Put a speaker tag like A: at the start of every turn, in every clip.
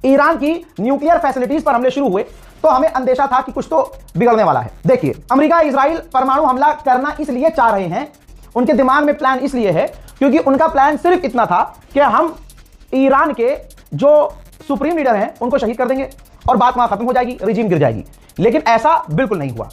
A: Iran की nuclear facilities पर हमले शुरू हुए तो हमें अंदेशा था कि कुछ तो बिगड़ने वाला है। देखिए, अमेरिका इजराइल परमाणु हमला करना इसलिए चाह रहे हैं, उनके दिमाग में प्लान इसलिए है क्योंकि उनका प्लान सिर्फ इतना था कि हम ईरान के जो सुप्रीम लीडर हैं उनको शहीद कर देंगे और बात वहां खत्म हो जाएगी, रिजीम गिर जाएगी। लेकिन ऐसा बिल्कुल नहीं हुआ।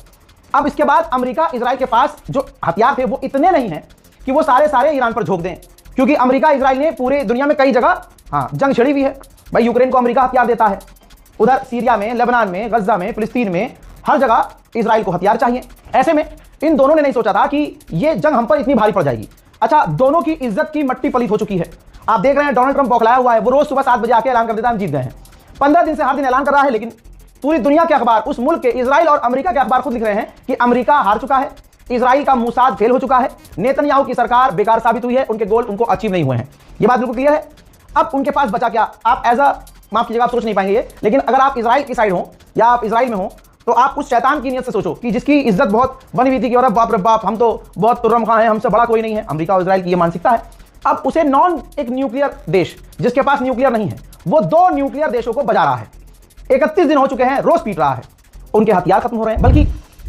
A: अब इसके बाद अमेरिका इजराइल के पास जो हथियार थे वो इतने नहीं हैं कि वो सारे ईरान पर झोंक दें, क्योंकि अमेरिका इजराइल ने पूरे दुनिया में कई जगह जंग छिड़ी हुई है। भाई, यूक्रेन को अमेरिका हथियार देता है, उधर सीरिया में, लेबनान में, गज्जा में, फिलिस्तीन में, हर जगह इजराइल को हथियार चाहिए। ऐसे में इन दोनों ने नहीं सोचा था कि ये जंग हम पर इतनी भारी पड़ जाएगी। अच्छा, दोनों की इज्जत की मट्टी पलीत हो चुकी है। आप देख रहे हैं डोनाल्ड ट्रंप बौखलाया हुआ है, वो रोज सुबह 7 बजे आके ऐलान कर देता है हम जीत गए हैं। 15 दिन से हर दिन ऐलान कर रहा है, लेकिन पूरी दुनिया के अखबार, उस मुल्क के इजराइल और अमेरिका के अखबार खुद लिख रहे हैं कि अमेरिका हार चुका है, इजराइल का मोसाद फेल हो चुका है, नेतन्याहू की सरकार बेकार साबित हुई है, उनके गोल उनको अचीव नहीं हुए हैं। ये बात बिल्कुल क्लियर है। अब उनके पास बचा क्या? आप माफ कीजिएगा, आप सोच नहीं पाएंगे ये, लेकिन अगर आप इजराइल की साइड हो या आप इजराइल में हो तो आप उस शैतान की नियत से सोचो कि जिसकी इज्जत बहुत बनी हुई थी कि अरे बाप रे बाप, हम तो बहुत तुर्रम खां हैं, हमसे बड़ा कोई नहीं है। अमेरिका और इजराइल की ये मानसिकता है। अब उसे एक न्यूक्लियर देश जिसके पास न्यूक्लियर नहीं है, वो 2 न्यूक्लियर देशों को बजा रहा है। 31 दिन हो चुके हैं, रोज पीट रहा है, उनके हथियार खत्म हो रहे हैं। बल्कि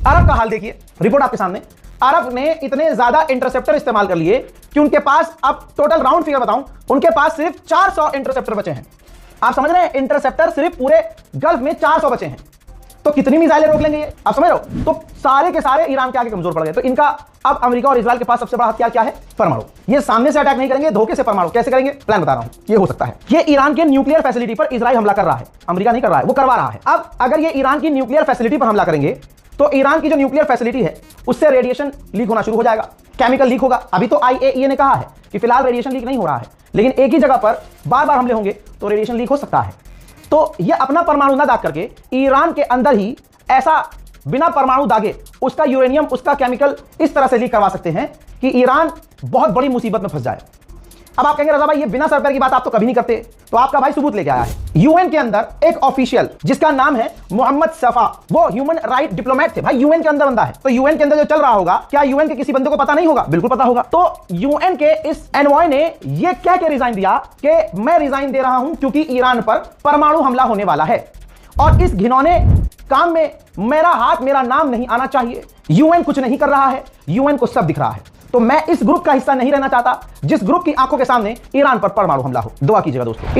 A: अरब का हाल देखिए, रिपोर्ट आपके सामने। अरब ने इतने ज्यादा इंटरसेप्टर इस्तेमाल कर लिए कि उनके पास, अब टोटल राउंड फिगर बताऊं, उनके पास सिर्फ 400 इंटरसेप्टर बचे हैं। आप समझ रहे हैं? इंटरसेप्टर सिर्फ पूरे गल्फ में 400 बचे हैं, तो कितनी मिसाइलें रोक लेंगे ये? आप समझ रहे हो? तो सारे के सारे ईरान के आगे कमजोर पड़ गए। तो इनका अब अमेरिका और इजराइल के पास सबसे बड़ा हथियार क्या है? परमाणु। ये सामने से अटैक नहीं करेंगे, धोखे से परमाणु। कैसे करेंगे? प्लान बता रहा हूं, ये हो सकता है। ये ईरान के न्यूक्लियर फैसिलिटी पर इजराइल हमला कर रहा है, अमेरिका नहीं कर रहा है, वो करवा रहा है। अब अगर ये ईरान की न्यूक्लियर फैसिलिटी पर हमला करेंगे तो ईरान की जो न्यूक्लियर फैसिलिटी है उससे रेडिएशन लीक होना शुरू हो जाएगा, केमिकल लीक होगा। अभी तो IAEA ने कहा है कि फिलहाल रेडिएशन लीक नहीं हो रहा है, लेकिन एक ही जगह पर बार बार हमले होंगे तो रेडिएशन लीक हो सकता है। तो ये अपना परमाणु ना दाग करके ईरान के अंदर ही ऐसा बिना परमाणु दागे उसका यूरेनियम, उसका केमिकल इस तरह से लीक करवा सकते हैं कि ईरान बहुत बड़ी मुसीबत में फंस जाए। अब आप कहेंगे रजा भाई, ये बिना सर पैर की बात आप तो कभी नहीं करते, तो आपका भाई सबूत लेके आया है। यूएन के अंदर एक ऑफिशियल जिसका नाम है मोहम्मद सफा, वो ह्यूमन राइट डिप्लोमेट थे। भाई, यूएन के अंदर बंदा है, तो यूएन के अंदर जो चल रहा होगा, क्या यूएन के किसी बंदे को पता नहीं होगा? बिल्कुल पता होगा। तो यूएन के इस एनवॉय ने ये कह के रिजाइन दिया कि मैं रिजाइन दे रहा हूं क्योंकि ईरान पर परमाणु हमला होने वाला है और इस घिनौने काम में मेरा हाथ, मेरा नाम नहीं आना चाहिए। यूएन कुछ नहीं कर रहा है, यूएन को सब दिख रहा है। तो मैं इस ग्रुप का हिस्सा नहीं रहना चाहता जिस ग्रुप की आंखों के सामने ईरान पर परमाणु हमला हो। दुआ कीजिएगा दोस्तों।